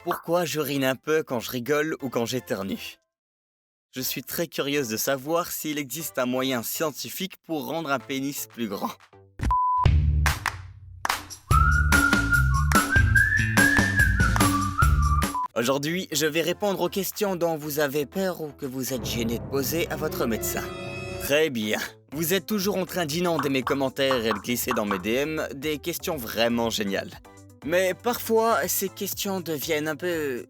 Pourquoi j'urine un peu quand je rigole ou quand j'éternue? Je suis très curieuse de savoir s'il existe un moyen scientifique pour rendre un pénis plus grand. Aujourd'hui, je vais répondre aux questions dont vous avez peur ou que vous êtes gêné de poser à votre médecin. Très bien. Vous êtes toujours en train d'inonder mes commentaires et de glisser dans mes DM des questions vraiment géniales. Mais parfois, ces questions deviennent un peu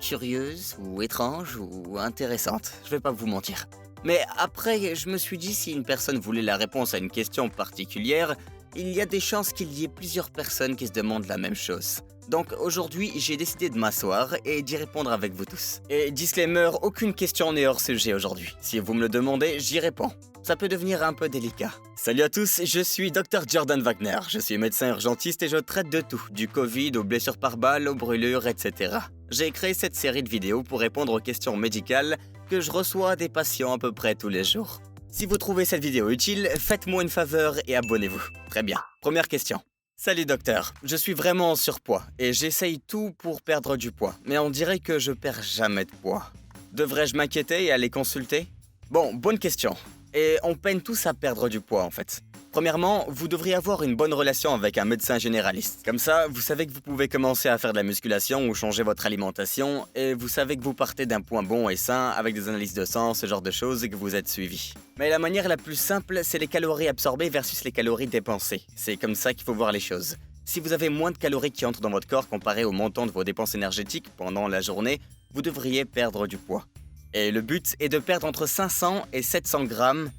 curieuses ou étranges ou intéressantes. Je vais pas vous mentir. Mais après, je me suis dit si une personne voulait la réponse à une question particulière, il y a des chances qu'il y ait plusieurs personnes qui se demandent la même chose. Donc aujourd'hui, j'ai décidé de m'asseoir et d'y répondre avec vous tous. Et disclaimer, aucune question n'est hors sujet aujourd'hui. Si vous me le demandez, j'y réponds. Ça peut devenir un peu délicat. Salut à tous, je suis Dr Jordan Wagner. Je suis médecin urgentiste et je traite de tout, du Covid aux blessures par balle, aux brûlures, etc. J'ai créé cette série de vidéos pour répondre aux questions médicales que je reçois des patients à peu près tous les jours. Si vous trouvez cette vidéo utile, faites-moi une faveur et abonnez-vous. Très bien. Première question. Salut docteur, je suis vraiment en surpoids et j'essaye tout pour perdre du poids, mais on dirait que je perds jamais de poids. Devrais-je m'inquiéter et aller consulter? Bon, bonne question. Et on peine tous à perdre du poids en fait. Premièrement, vous devriez avoir une bonne relation avec un médecin généraliste. Comme ça, vous savez que vous pouvez commencer à faire de la musculation ou changer votre alimentation et vous savez que vous partez d'un point bon et sain avec des analyses de sang, ce genre de choses et que vous êtes suivi. Mais la manière la plus simple, c'est les calories absorbées versus les calories dépensées. C'est comme ça qu'il faut voir les choses. Si vous avez moins de calories qui entrent dans votre corps comparé au montant de vos dépenses énergétiques pendant la journée, vous devriez perdre du poids. Et le but est de perdre entre 500 et 700 grammes,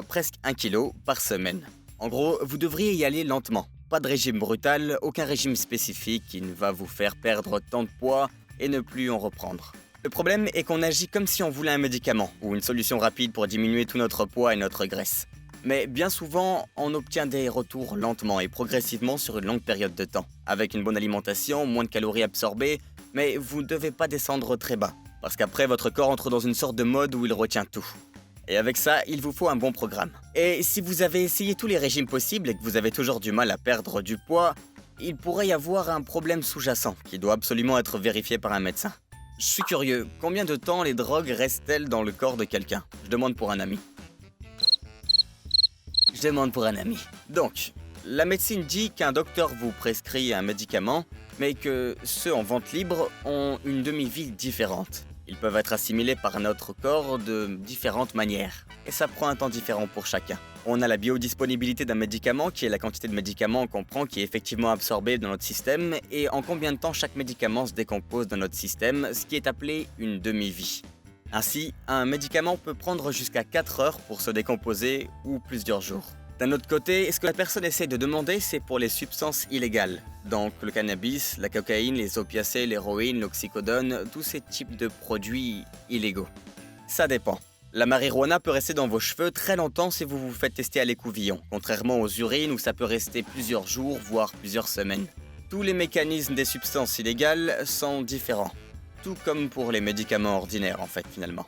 presque 1 kg par semaine. En gros, vous devriez y aller lentement. Pas de régime brutal, aucun régime spécifique qui ne va vous faire perdre tant de poids et ne plus en reprendre. Le problème est qu'on agit comme si on voulait un médicament ou une solution rapide pour diminuer tout notre poids et notre graisse. Mais bien souvent, on obtient des retours lentement et progressivement sur une longue période de temps, avec une bonne alimentation, moins de calories absorbées, mais vous ne devez pas descendre très bas, parce qu'après votre corps entre dans une sorte de mode où il retient tout. Et avec ça, il vous faut un bon programme. Et si vous avez essayé tous les régimes possibles et que vous avez toujours du mal à perdre du poids, il pourrait y avoir un problème sous-jacent qui doit absolument être vérifié par un médecin. Je suis curieux, combien de temps les drogues restent-elles dans le corps de quelqu'un? Je demande pour un ami. Donc, la médecine dit qu'un docteur vous prescrit un médicament, mais que ceux en vente libre ont une demi-vie différente. Ils peuvent être assimilés par notre corps de différentes manières. Et ça prend un temps différent pour chacun. On a la biodisponibilité d'un médicament, qui est la quantité de médicaments qu'on prend qui est effectivement absorbée dans notre système, et en combien de temps chaque médicament se décompose dans notre système, ce qui est appelé une demi-vie. Ainsi, un médicament peut prendre jusqu'à 4 heures pour se décomposer ou plusieurs jours. D'un autre côté, ce que la personne essaie de demander, c'est pour les substances illégales. Donc le cannabis, la cocaïne, les opiacés, l'héroïne, l'oxycodone, tous ces types de produits illégaux. Ça dépend. La marijuana peut rester dans vos cheveux très longtemps si vous vous faites tester à l'écouvillon, contrairement aux urines où ça peut rester plusieurs jours, voire plusieurs semaines. Tous les mécanismes des substances illégales sont différents. Tout comme pour les médicaments ordinaires en fait finalement.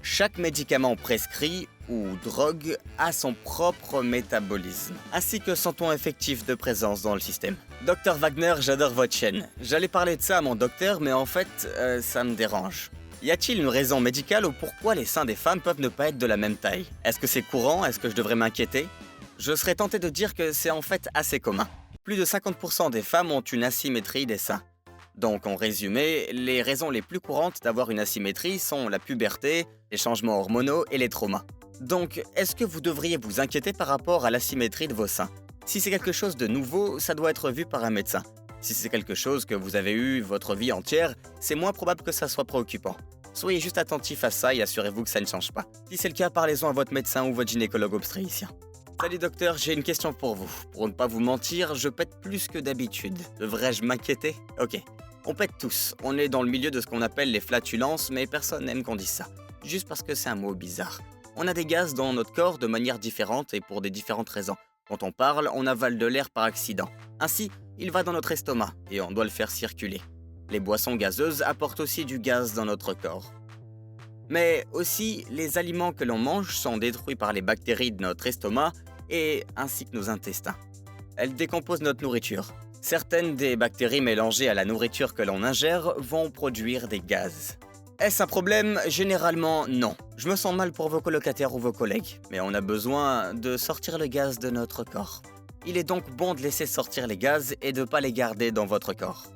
Chaque médicament prescrit ou drogue a son propre métabolisme, ainsi que son ton effectif de présence dans le système. Docteur Wagner, j'adore votre chaîne. J'allais parler de ça à mon docteur, mais en fait, ça me dérange. Y a-t-il une raison médicale au pourquoi les seins des femmes peuvent ne pas être de la même taille? Est-ce que c'est courant? Est-ce que je devrais m'inquiéter? Je serais tenté de dire que c'est en fait assez commun. Plus de 50% des femmes ont une asymétrie des seins. Donc en résumé, les raisons les plus courantes d'avoir une asymétrie sont la puberté, les changements hormonaux et les traumas. Donc est-ce que vous devriez vous inquiéter par rapport à l'asymétrie de vos seins? Si c'est quelque chose de nouveau, ça doit être vu par un médecin. Si c'est quelque chose que vous avez eu votre vie entière, c'est moins probable que ça soit préoccupant. Soyez juste attentif à ça et assurez-vous que ça ne change pas. Si c'est le cas, parlez-en à votre médecin ou votre gynécologue obstétricien. Salut docteur, j'ai une question pour vous. Pour ne pas vous mentir, je pète plus que d'habitude. Devrais-je m'inquiéter? Ok. On pète tous. On est dans le milieu de ce qu'on appelle les flatulences, mais personne n'aime qu'on dise ça. Juste parce que c'est un mot bizarre. On a des gaz dans notre corps de manière différente et pour des différentes raisons. Quand on parle, on avale de l'air par accident. Ainsi, il va dans notre estomac et on doit le faire circuler. Les boissons gazeuses apportent aussi du gaz dans notre corps. Mais aussi, les aliments que l'on mange sont détruits par les bactéries de notre estomac et ainsi que nos intestins. Elles décomposent notre nourriture. Certaines des bactéries mélangées à la nourriture que l'on ingère vont produire des gaz. Est-ce un problème? Généralement, non. Je me sens mal pour vos colocataires ou vos collègues, mais on a besoin de sortir le gaz de notre corps. Il est donc bon de laisser sortir les gaz et de ne pas les garder dans votre corps.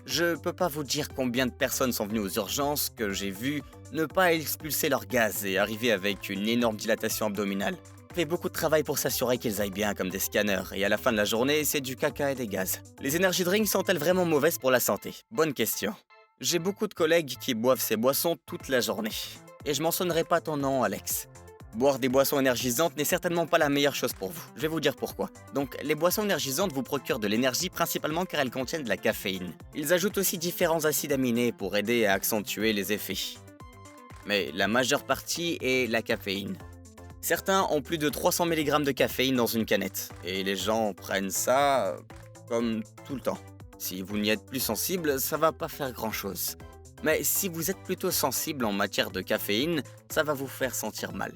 Je peux pas vous dire combien de personnes sont venues aux urgences que j'ai vues ne pas expulser leur gaz et arriver avec une énorme dilatation abdominale. On fait beaucoup de travail pour s'assurer qu'ils aillent bien comme des scanners et à la fin de la journée, c'est du caca et des gaz. Les energy drinks sont-elles vraiment mauvaises pour la santé? Bonne question. J'ai beaucoup de collègues qui boivent ces boissons toute la journée. Et je mentionnerai pas ton nom, Alex. Boire des boissons énergisantes n'est certainement pas la meilleure chose pour vous. Je vais vous dire pourquoi. Donc, les boissons énergisantes vous procurent de l'énergie principalement car elles contiennent de la caféine. Ils ajoutent aussi différents acides aminés pour aider à accentuer les effets. Mais la majeure partie est la caféine. Certains ont plus de 300 mg de caféine dans une canette. Et les gens prennent ça comme tout le temps. Si vous n'y êtes plus sensible, ça va pas faire grand chose. Mais si vous êtes plutôt sensible en matière de caféine, ça va vous faire sentir mal.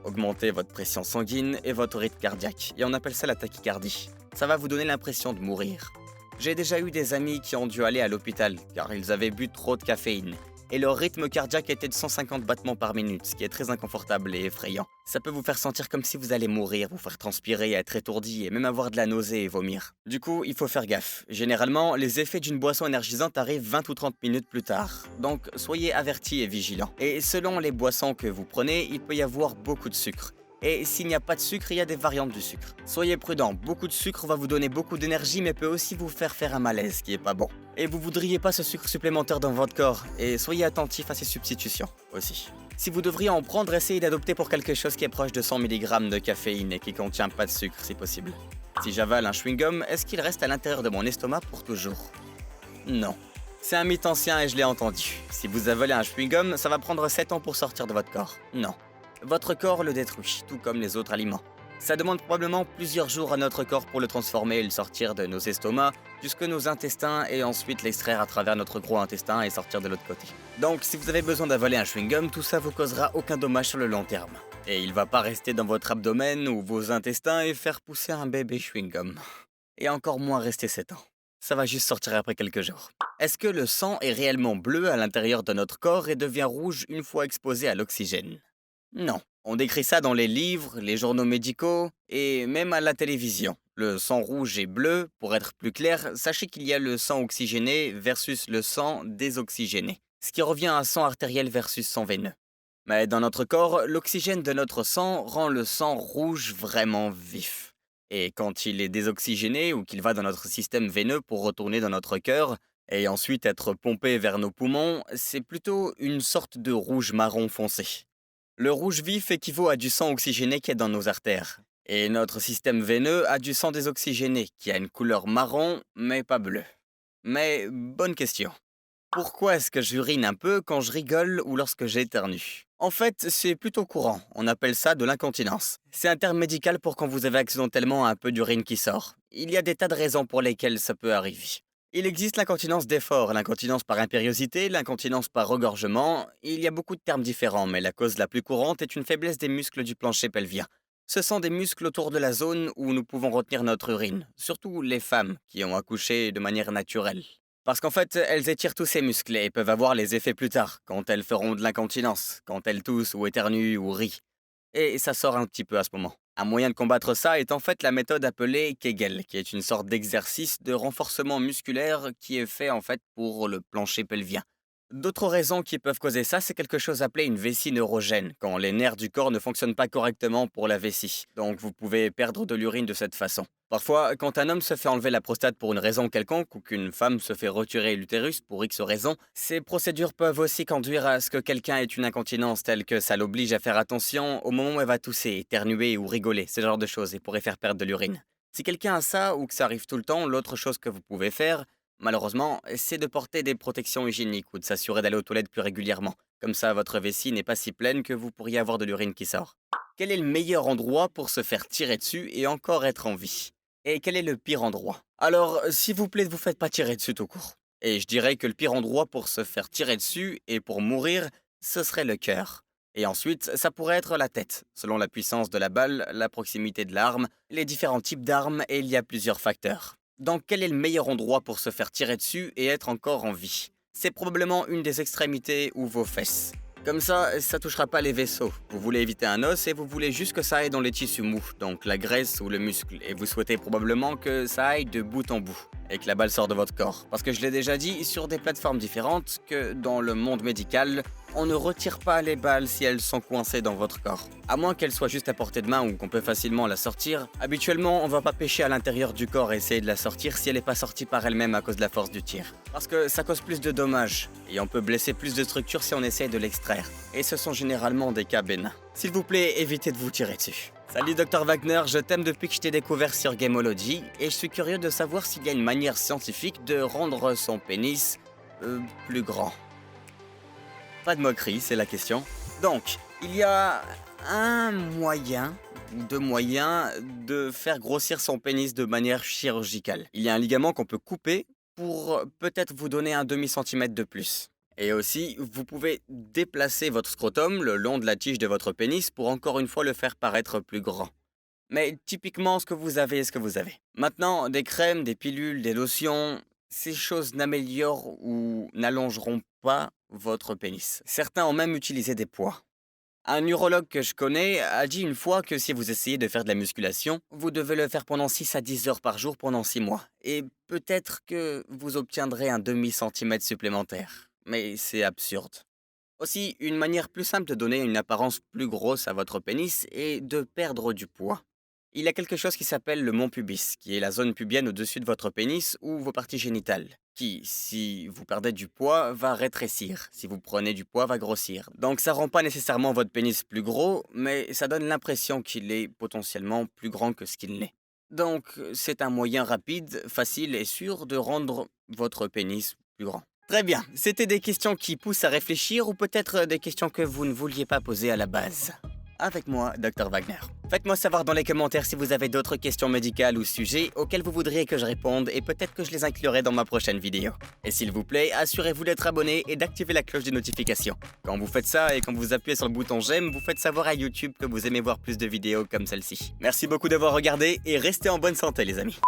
Augmenter votre pression sanguine et votre rythme cardiaque, et on appelle ça la tachycardie. Ça va vous donner l'impression de mourir. J'ai déjà eu des amis qui ont dû aller à l'hôpital car ils avaient bu trop de caféine. Et leur rythme cardiaque était de 150 battements par minute, ce qui est très inconfortable et effrayant. Ça peut vous faire sentir comme si vous allez mourir, vous faire transpirer, être étourdi et même avoir de la nausée et vomir. Du coup, il faut faire gaffe. Généralement, les effets d'une boisson énergisante arrivent 20 ou 30 minutes plus tard. Donc, soyez avertis et vigilants. Et selon les boissons que vous prenez, il peut y avoir beaucoup de sucre. Et s'il n'y a pas de sucre, il y a des variantes du sucre. Soyez prudents, beaucoup de sucre va vous donner beaucoup d'énergie mais peut aussi vous faire un malaise qui est pas bon. Et vous voudriez pas ce sucre supplémentaire dans votre corps, et soyez attentifs à ces substitutions aussi. Si vous devriez en prendre, essayez d'adopter pour quelque chose qui est proche de 100 mg de caféine et qui contient pas de sucre si possible. Si j'avale un chewing-gum, est-ce qu'il reste à l'intérieur de mon estomac pour toujours? Non. C'est un mythe ancien et je l'ai entendu. Si vous avalez un chewing-gum, ça va prendre 7 ans pour sortir de votre corps. Non. Votre corps le détruit, tout comme les autres aliments. Ça demande probablement plusieurs jours à notre corps pour le transformer et le sortir de nos estomacs, jusque nos intestins et ensuite l'extraire à travers notre gros intestin et sortir de l'autre côté. Donc si vous avez besoin d'avaler un chewing-gum, tout ça vous causera aucun dommage sur le long terme. Et il va pas rester dans votre abdomen ou vos intestins et faire pousser un bébé chewing-gum. Et encore moins rester 7 ans. Ça va juste sortir après quelques jours. Est-ce que le sang est réellement bleu à l'intérieur de notre corps et devient rouge une fois exposé à l'oxygène? Non. On décrit ça dans les livres, les journaux médicaux et même à la télévision. Le sang rouge et bleu, pour être plus clair, sachez qu'il y a le sang oxygéné versus le sang désoxygéné, ce qui revient à sang artériel versus sang veineux. Mais dans notre corps, l'oxygène de notre sang rend le sang rouge vraiment vif. Et quand il est désoxygéné ou qu'il va dans notre système veineux pour retourner dans notre cœur, et ensuite être pompé vers nos poumons, c'est plutôt une sorte de rouge marron foncé. Le rouge vif équivaut à du sang oxygéné qui est dans nos artères. Et notre système veineux a du sang désoxygéné qui a une couleur marron mais pas bleue. Mais bonne question. Pourquoi est-ce que j'urine un peu quand je rigole ou lorsque j'éternue? En fait, c'est plutôt courant. On appelle ça de l'incontinence. C'est un terme médical pour quand vous avez accidentellement un peu d'urine qui sort. Il y a des tas de raisons pour lesquelles ça peut arriver. Il existe l'incontinence d'effort, l'incontinence par impériosité, l'incontinence par regorgement. Il y a beaucoup de termes différents, mais la cause la plus courante est une faiblesse des muscles du plancher pelvien. Ce sont des muscles autour de la zone où nous pouvons retenir notre urine, surtout les femmes qui ont accouché de manière naturelle. Parce qu'en fait, elles étirent tous ces muscles et peuvent avoir les effets plus tard, quand elles feront de l'incontinence, quand elles toussent ou éternuent ou rient. Et ça sort un petit peu à ce moment. Un moyen de combattre ça est en fait la méthode appelée Kegel, qui est une sorte d'exercice de renforcement musculaire qui est fait en fait pour le plancher pelvien. D'autres raisons qui peuvent causer ça, c'est quelque chose appelé une vessie neurogène, quand les nerfs du corps ne fonctionnent pas correctement pour la vessie. Donc vous pouvez perdre de l'urine de cette façon. Parfois, quand un homme se fait enlever la prostate pour une raison quelconque ou qu'une femme se fait retirer l'utérus pour X raison, ces procédures peuvent aussi conduire à ce que quelqu'un ait une incontinence telle que ça l'oblige à faire attention au moment où elle va tousser, éternuer ou rigoler, ce genre de choses, et pourrait faire perdre de l'urine. Si quelqu'un a ça ou que ça arrive tout le temps, l'autre chose que vous pouvez faire, malheureusement, c'est de porter des protections hygiéniques ou de s'assurer d'aller aux toilettes plus régulièrement. Comme ça, votre vessie n'est pas si pleine que vous pourriez avoir de l'urine qui sort. Quel est le meilleur endroit pour se faire tirer dessus et encore être en vie? Et quel est le pire endroit? Alors, s'il vous plaît, ne vous faites pas tirer dessus tout court. Et je dirais que le pire endroit pour se faire tirer dessus et pour mourir, ce serait le cœur. Et ensuite, ça pourrait être la tête, selon la puissance de la balle, la proximité de l'arme, les différents types d'armes et il y a plusieurs facteurs. Donc quel est le meilleur endroit pour se faire tirer dessus et être encore en vie? C'est probablement une des extrémités ou vos fesses. Comme ça touchera pas les vaisseaux. Vous voulez éviter un os et vous voulez juste que ça aille dans les tissus mous, donc la graisse ou le muscle. Et vous souhaitez probablement que ça aille de bout en bout et que la balle sorte de votre corps. Parce que je l'ai déjà dit sur des plateformes différentes que dans le monde médical, on ne retire pas les balles si elles sont coincées dans votre corps. À moins qu'elles soient juste à portée de main ou qu'on peut facilement la sortir, habituellement on va pas pêcher à l'intérieur du corps et essayer de la sortir si elle n'est pas sortie par elle-même à cause de la force du tir. Parce que ça cause plus de dommages, et on peut blesser plus de structures si on essaye de l'extraire. Et ce sont généralement des cas bénins. S'il vous plaît, évitez de vous tirer dessus. Salut Dr Wagner, je t'aime depuis que je t'ai découvert sur Gameology, et je suis curieux de savoir s'il y a une manière scientifique de rendre son pénis plus grand. Pas de moquerie, c'est la question. Donc, il y a un moyen, ou deux moyens, de faire grossir son pénis de manière chirurgicale. Il y a un ligament qu'on peut couper pour peut-être vous donner un demi-centimètre de plus. Et aussi, vous pouvez déplacer votre scrotum le long de la tige de votre pénis pour encore une fois le faire paraître plus grand. Mais typiquement, ce que vous avez est ce que vous avez. Maintenant, des crèmes, des pilules, des lotions, ces choses n'améliorent ou n'allongeront pas votre pénis. Certains ont même utilisé des poids. Un urologue que je connais a dit une fois que si vous essayez de faire de la musculation, vous devez le faire pendant 6 à 10 heures par jour pendant 6 mois. Et peut-être que vous obtiendrez un demi-centimètre supplémentaire. Mais c'est absurde. Aussi, une manière plus simple de donner une apparence plus grosse à votre pénis est de perdre du poids. Il y a quelque chose qui s'appelle le mont pubis, qui est la zone pubienne au-dessus de votre pénis ou vos parties génitales, qui, si vous perdez du poids, va rétrécir. Si vous prenez du poids, va grossir. Donc ça rend pas nécessairement votre pénis plus gros, mais ça donne l'impression qu'il est potentiellement plus grand que ce qu'il n'est. Donc c'est un moyen rapide, facile et sûr de rendre votre pénis plus grand. Très bien, c'était des questions qui poussent à réfléchir ou peut-être des questions que vous ne vouliez pas poser à la base. Avec moi, Dr Wagner. Faites-moi savoir dans les commentaires si vous avez d'autres questions médicales ou sujets auxquels vous voudriez que je réponde et peut-être que je les inclurai dans ma prochaine vidéo. Et s'il vous plaît, assurez-vous d'être abonné et d'activer la cloche de notification. Quand vous faites ça et quand vous appuyez sur le bouton j'aime, vous faites savoir à YouTube que vous aimez voir plus de vidéos comme celle-ci. Merci beaucoup d'avoir regardé et restez en bonne santé les amis.